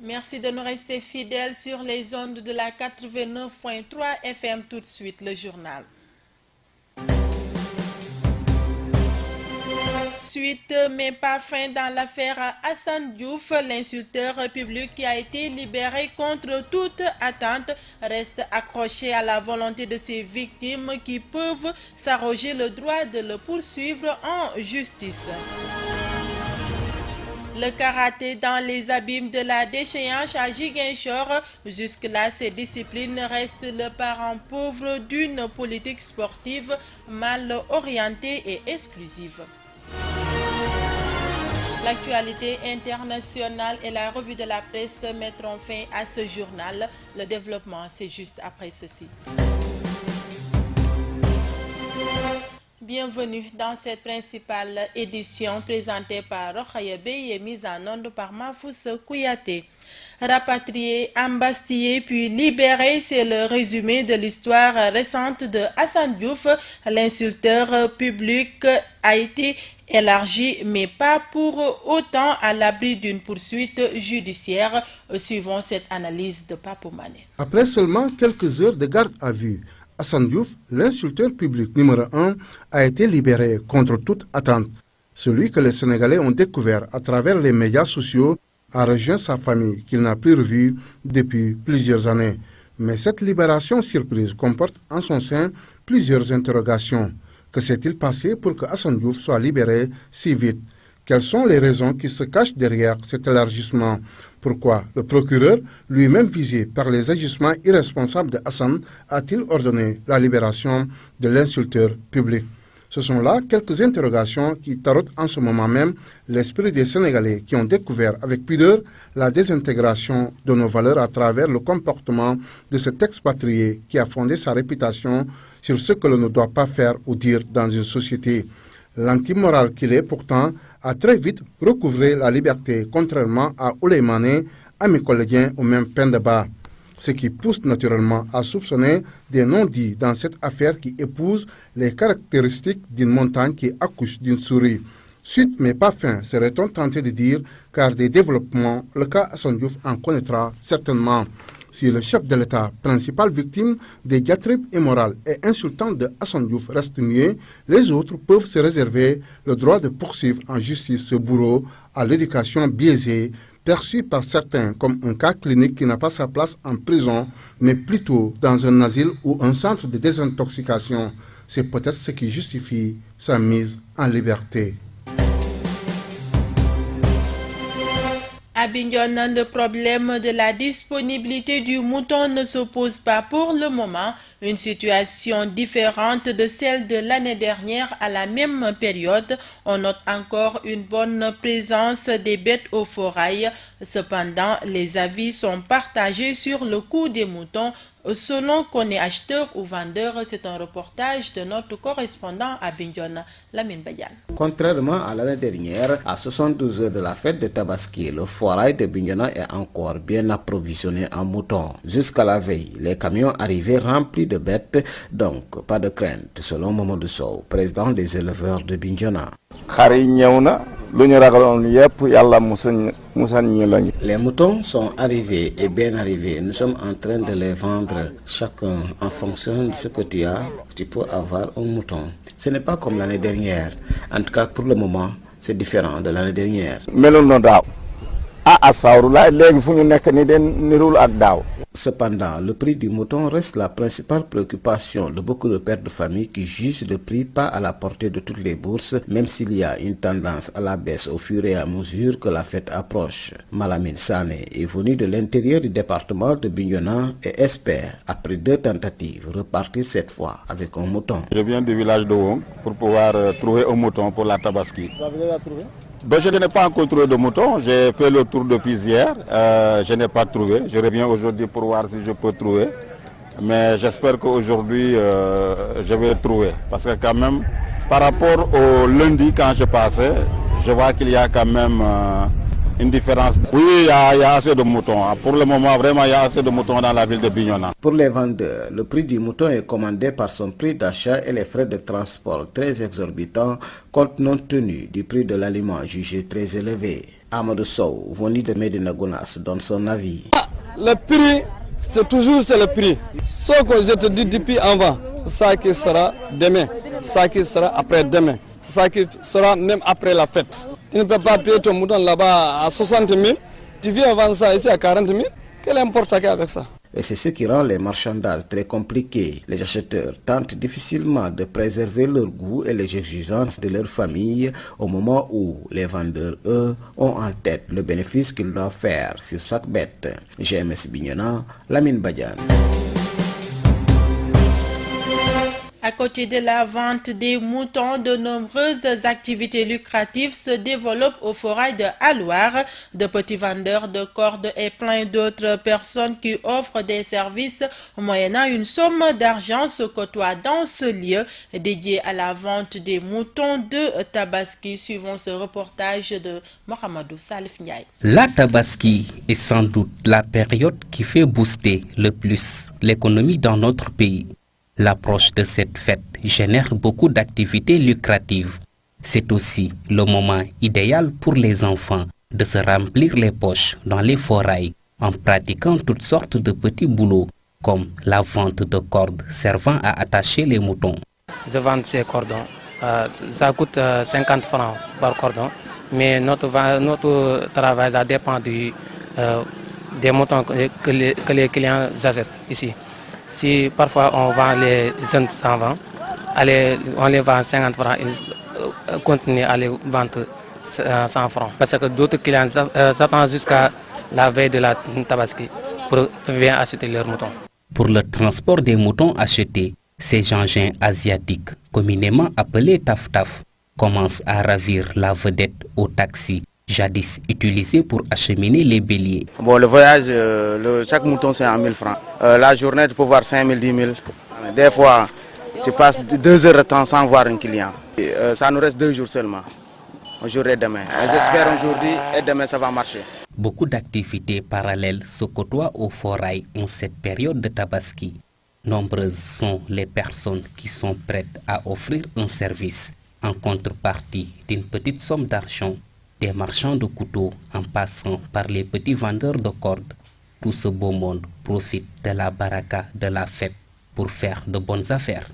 Merci de nous rester fidèles sur les ondes de la 89.3 FM. Tout de suite, le journal. Suite, mais pas fin dans l'affaire Assane Diouf, l'insulteur public qui a été libéré contre toute attente reste accroché à la volonté de ses victimes qui peuvent s'arroger le droit de le poursuivre en justice. Le karaté dans les abîmes de la déchéance à Ziguinchor. Jusque-là, ces disciplines restent le parent pauvre d'une politique sportive mal orientée et exclusive. L'actualité internationale et la revue de la presse mettront fin à ce journal. Le développement, c'est juste après ceci. Bienvenue dans cette principale édition présentée par Rokhaya Bey et mise en onde par Mahfous Kouyaté. Rapatrié, embastillé puis libéré, c'est le résumé de l'histoire récente de Assane Diouf. L'insulteur public a été élargi, mais pas pour autant à l'abri d'une poursuite judiciaire. Suivons cette analyse de Papou Mané. Après seulement quelques heures de garde à vue, Assane Diouf, l'insulteur public numéro 1, a été libéré contre toute attente. Celui que les Sénégalais ont découvert à travers les médias sociaux a rejoint sa famille qu'il n'a plus revue depuis plusieurs années. Mais cette libération surprise comporte en son sein plusieurs interrogations. Que s'est-il passé pour que Assane Diouf soit libéré si vite? Quelles sont les raisons qui se cachent derrière cet élargissement? Pourquoi le procureur, lui-même visé par les agissements irresponsables de Assane, a-t-il ordonné la libération de l'insulteur public? Ce sont là quelques interrogations qui tarautent en ce moment même l'esprit des Sénégalais qui ont découvert avec pudeur la désintégration de nos valeurs à travers le comportement de cet expatrié qui a fondé sa réputation sur ce que l'on ne doit pas faire ou dire dans une société. L'anti-moral qu'il est pourtant a très vite recouvré la liberté, contrairement à Ouleymane, à mes collègues ou même Pendaba. Ce qui pousse naturellement à soupçonner des non-dits dans cette affaire qui épouse les caractéristiques d'une montagne qui accouche d'une souris. Suite mais pas fin, serait-on tenté de dire, car des développements, le cas Assane Diouf en connaîtra certainement. Si le chef de l'État, principale victime des diatribes immorales et insultantes de Assane Diouf, reste muet, les autres peuvent se réserver le droit de poursuivre en justice ce bourreau à l'éducation biaisée, perçu par certains comme un cas clinique qui n'a pas sa place en prison, mais plutôt dans un asile ou un centre de désintoxication. C'est peut-être ce qui justifie sa mise en liberté. À Bignona, le problème de la disponibilité du mouton ne se pose pas pour le moment. Une situation différente de celle de l'année dernière à la même période. On note encore une bonne présence des bêtes au forail. Cependant, les avis sont partagés sur le coût des moutons. Selon qu'on est acheteur ou vendeur, c'est un reportage de notre correspondant à Bignona, Lamine Badian. Contrairement à l'année dernière, à 72 heures de la fête de Tabaski, le foirail de Bignona est encore bien approvisionné en moutons. Jusqu'à la veille, les camions arrivaient remplis de bêtes, donc pas de crainte, selon Mamadou Sow, président des éleveurs de Bignona. Les moutons sont arrivés et bien arrivés. Nous sommes en train de les vendre. Chacun, en fonction de ce que tu peux avoir un mouton. Ce n'est pas comme l'année dernière. En tout cas, pour le moment, c'est différent de l'année dernière. Cependant, le prix du mouton reste la principale préoccupation de beaucoup de pères de famille qui jugent le prix pas à la portée de toutes les bourses, même s'il y a une tendance à la baisse au fur et à mesure que la fête approche. Malamine Sané est venu de l'intérieur du département de Bignona et espère, après 2 tentatives, repartir cette fois avec un mouton. Je viens du village de Wong pour pouvoir trouver un mouton pour la Tabaski. Vous avez trouvé? Je n'ai pas encore trouvé de mouton, j'ai fait le tour depuis hier, je n'ai pas trouvé. Je reviens aujourd'hui pour voir si je peux trouver. Mais j'espère qu'aujourd'hui je vais trouver. Parce que quand même, par rapport au lundi quand je passais, je vois qu'il y a quand même une différence. Oui, il y a assez de moutons. Pour le moment, vraiment, il y a assez de moutons dans la ville de Bignona. Pour les vendeurs, le prix du mouton est commandé par son prix d'achat et les frais de transport très exorbitants compte non tenu du prix de l'aliment jugé très élevé. Amadou Sow, venu de Medina Gounass, donne son avis. Le prix, c'est toujours le prix. Ce que je te dis depuis avant, c'est ça qui sera demain, ça qui sera après-demain. C'est ça qui sera même après la fête. Tu ne peux pas payer ton mouton là-bas à 60 000, tu viens vendre ça ici à 40 000, quel importe avec ça? Et c'est ce qui rend les marchandages très compliqués. Les acheteurs tentent difficilement de préserver leur goût et les exigences de leur famille au moment où les vendeurs, eux, ont en tête le bénéfice qu'ils doivent faire sur chaque bête. GMS Bignona, Lamine Badiane. À côté de la vente des moutons, de nombreuses activités lucratives se développent au forail de Alouar. De petits vendeurs de cordes et plein d'autres personnes qui offrent des services moyennant une somme d'argent se côtoient dans ce lieu dédié à la vente des moutons de Tabaski. Suivant ce reportage de Mohamedou Salif Ndiaye. La Tabaski est sans doute la période qui fait booster le plus l'économie dans notre pays. L'approche de cette fête génère beaucoup d'activités lucratives. C'est aussi le moment idéal pour les enfants de se remplir les poches dans les forails en pratiquant toutes sortes de petits boulots comme la vente de cordes servant à attacher les moutons. Je vends ces cordons. Ça coûte 50 francs par cordon, mais notre travail ça dépend des moutons que les clients achètent ici. Si parfois on vend les jeunes sans vent, on les vend 50 francs, ils continuent à les vendre 100 francs. Parce que d'autres clients s'attendent jusqu'à la veille de la Tabaski pour venir acheter leurs moutons. Pour le transport des moutons achetés, ces engins asiatiques, communément appelés taf-taf, commencent à ravir la vedette au taxi, jadis utilisé pour acheminer les béliers. Bon, le voyage, chaque mouton c'est en 1000 francs. La journée, tu peux voir 5 000, 10 000. Des fois, tu passes 2 heures de temps sans voir un client. Ça nous reste 2 jours seulement, aujourd'hui et demain. J'espère aujourd'hui et demain ça va marcher. Beaucoup d'activités parallèles se côtoient au forail en cette période de Tabaski. Nombreuses sont les personnes qui sont prêtes à offrir un service en contrepartie d'une petite somme d'argent. Des marchands de couteaux en passant par les petits vendeurs de cordes. Tout ce beau monde profite de la baraka de la fête pour faire de bonnes affaires.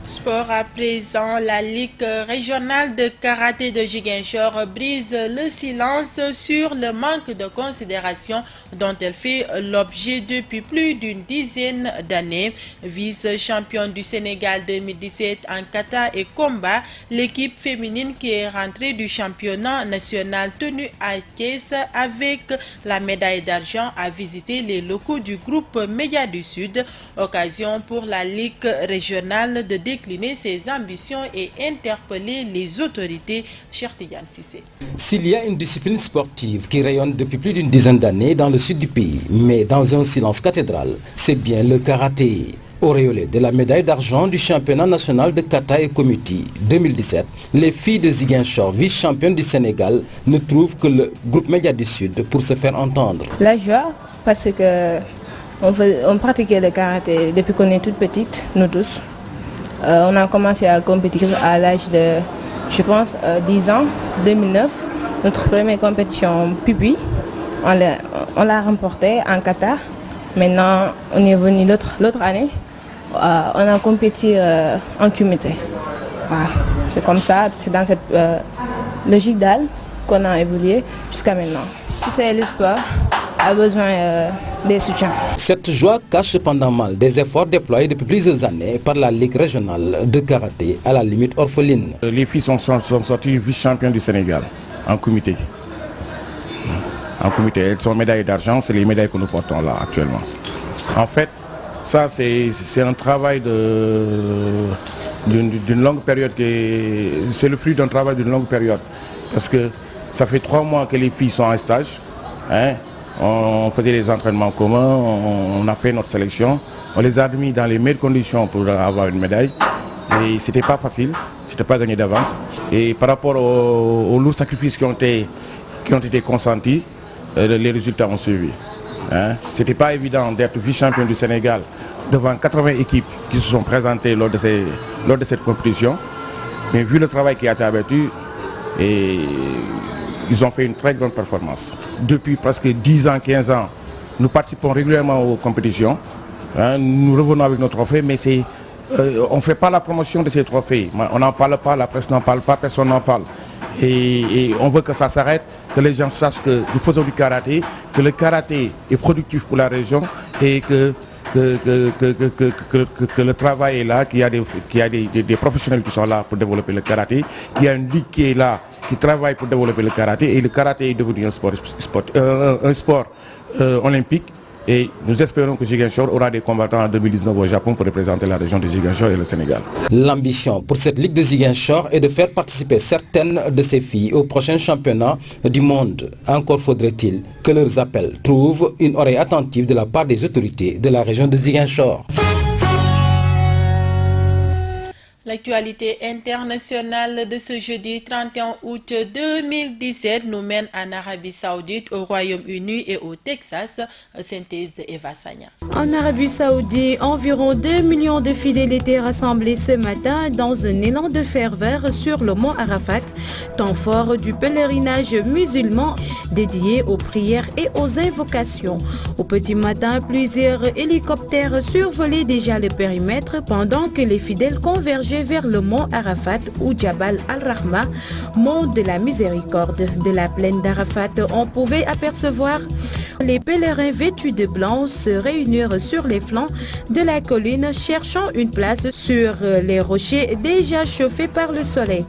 Sport à présent, la Ligue régionale de karaté de Ziguinchor brise le silence sur le manque de considération dont elle fait l'objet depuis plus d'une dizaine d'années. Vice-championne du Sénégal 2017 en kata et combat, l'équipe féminine qui est rentrée du championnat national tenu à Thiès avec la médaille d'argent a visité les locaux du groupe Média du Sud. Occasion pour la Ligue régionale de décliner ses ambitions et interpeller les autorités. Cheikh Tidiane Cissé. S'il y a une discipline sportive qui rayonne depuis plus d'une dizaine d'années dans le sud du pays, mais dans un silence cathédral, c'est bien le karaté. Auréolé de la médaille d'argent du championnat national de kata et comité 2017, les filles de Ziguinchor, vice-championnes du Sénégal, ne trouvent que le groupe Média du Sud pour se faire entendre. La joie, parce que on pratiquait le karaté depuis qu'on est toute petite, nous tous. On a commencé à compétir à l'âge de, je pense, 10 ans, 2009. Notre première compétition pupille, on l'a remportée en kata. Maintenant, on est venu l'autre année, on a compéti en kumité. Voilà. C'est comme ça, c'est dans cette logique d'âge qu'on a évolué jusqu'à maintenant. C'est le sport a besoin des soutiens. Cette joie cache cependant mal des efforts déployés depuis plusieurs années par la Ligue régionale de karaté à la limite orpheline. Les filles sont sorties vice-championnes du Sénégal en comité. En comité, elles sont médaillées d'argent, c'est les médailles que nous portons là actuellement. En fait, ça c'est un travail d'une longue période, c'est le fruit d'un travail d'une longue période. Parce que ça fait 3 mois que les filles sont en stage. Hein. On faisait des entraînements communs, on a fait notre sélection. On les a mis dans les meilleures conditions pour avoir une médaille. Et c'était pas facile, c'était pas gagné d'avance. Et par rapport aux lourds sacrifices qui ont été consentis, les résultats ont suivi. Hein. C'était pas évident d'être vice-champion du Sénégal devant 80 équipes qui se sont présentées lors de cette compétition. Mais vu le travail qui a été abattu, ils ont fait une très grande performance. Depuis presque 10 ans, 15 ans, nous participons régulièrement aux compétitions. Hein, nous revenons avec nos trophées, mais on ne fait pas la promotion de ces trophées. On n'en parle pas, la presse n'en parle pas, personne n'en parle. Et on veut que ça s'arrête, que les gens sachent que nous faisons du karaté, que le karaté est productif pour la région et que le travail est là, qu'il y a des professionnels qui sont là pour développer le karaté, qu'il y a une ligue qui est là, qui travaille pour développer le karaté, et le karaté est devenu un sport olympique. Et nous espérons que Ziguinchor aura des combattants en 2019 au Japon pour représenter la région de Ziguinchor et le Sénégal. L'ambition pour cette Ligue de Ziguinchor est de faire participer certaines de ces filles au prochain championnat du monde. Encore faudrait-il que leurs appels trouvent une oreille attentive de la part des autorités de la région de Ziguinchor. L'actualité internationale de ce jeudi 31 août 2017 nous mène en Arabie Saoudite, au Royaume-Uni et au Texas. Synthèse de Eva Sagna. En Arabie Saoudite, environ 2 millions de fidèles étaient rassemblés ce matin dans un élan de ferveur sur le mont Arafat, temps fort du pèlerinage musulman dédié aux prières et aux invocations. Au petit matin, plusieurs hélicoptères survolaient déjà le périmètre pendant que les fidèles convergeaient vers le mont Arafat ou Jabal al-Rahma, mont de la miséricorde. De la plaine d'Arafat, on pouvait apercevoir les pèlerins vêtus de blanc se réunir sur les flancs de la colline, cherchant une place sur les rochers déjà chauffés par le soleil.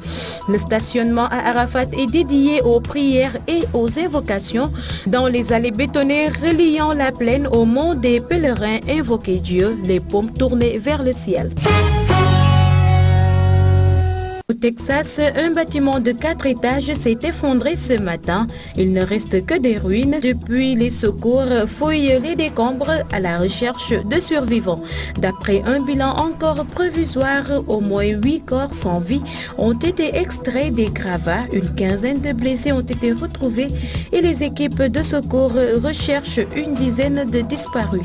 Le stationnement à Arafat est dédié aux prières et aux invocations. Dans les allées bétonnées reliant la plaine au mont, des pèlerins invoquaient Dieu, les paumes tournées vers le ciel. Au Texas, un bâtiment de 4 étages s'est effondré ce matin. Il ne reste que des ruines. Depuis, les secours fouillent les décombres à la recherche de survivants. D'après un bilan encore provisoire, au moins 8 corps sans vie ont été extraits des gravats. Une quinzaine de blessés ont été retrouvés et les équipes de secours recherchent une dizaine de disparus.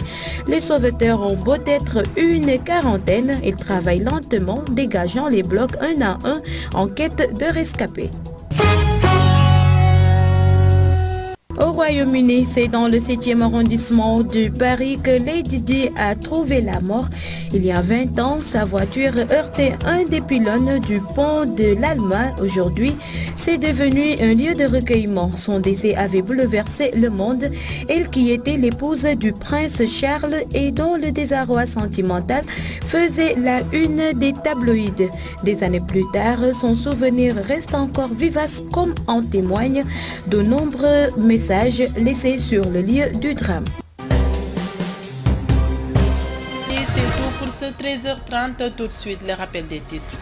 Les sauveteurs ont beau être une quarantaine. Ils travaillent lentement, dégageant les blocs un à un en quête de rescapés. Au Royaume-Uni, c'est dans le 7e arrondissement de Paris que Lady Di a trouvé la mort. Il y a 20 ans, sa voiture heurtait un des pylônes du pont de l'Alma. Aujourd'hui, c'est devenu un lieu de recueillement. Son décès avait bouleversé le monde. Elle qui était l'épouse du prince Charles et dont le désarroi sentimental faisait la une des tabloïds. Des années plus tard, son souvenir reste encore vivace comme en témoignent de nombreux messages laissés sur le lieu du drame. Et c'est tout pour ce 13h30. Tout de suite, le rappel des titres.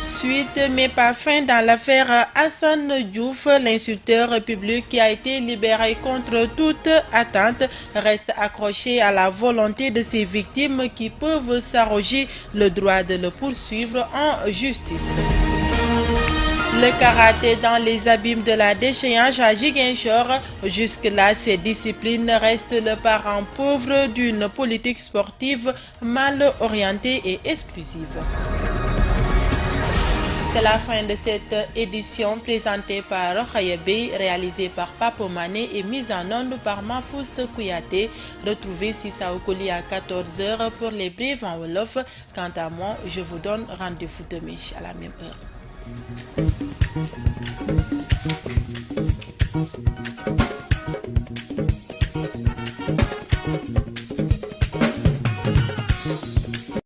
Suite, mais pas fin dans l'affaire Assane Diouf, l'insulteur public qui a été libéré contre toute attente reste accroché à la volonté de ses victimes qui peuvent s'arroger le droit de le poursuivre en justice. Le karaté dans les abîmes de la déchéance à Ziguinchor. Jusque-là, cette discipline reste le parent pauvre d'une politique sportive mal orientée et exclusive. C'est la fin de cette édition présentée par Rokhayebe, réalisée par Papo Mané et mise en onde par Mafous Kouyaté. Retrouvez Sissa Okoli à 14h pour les brèves en Wolof. Quant à moi, je vous donne rendez-vous demain à la même heure.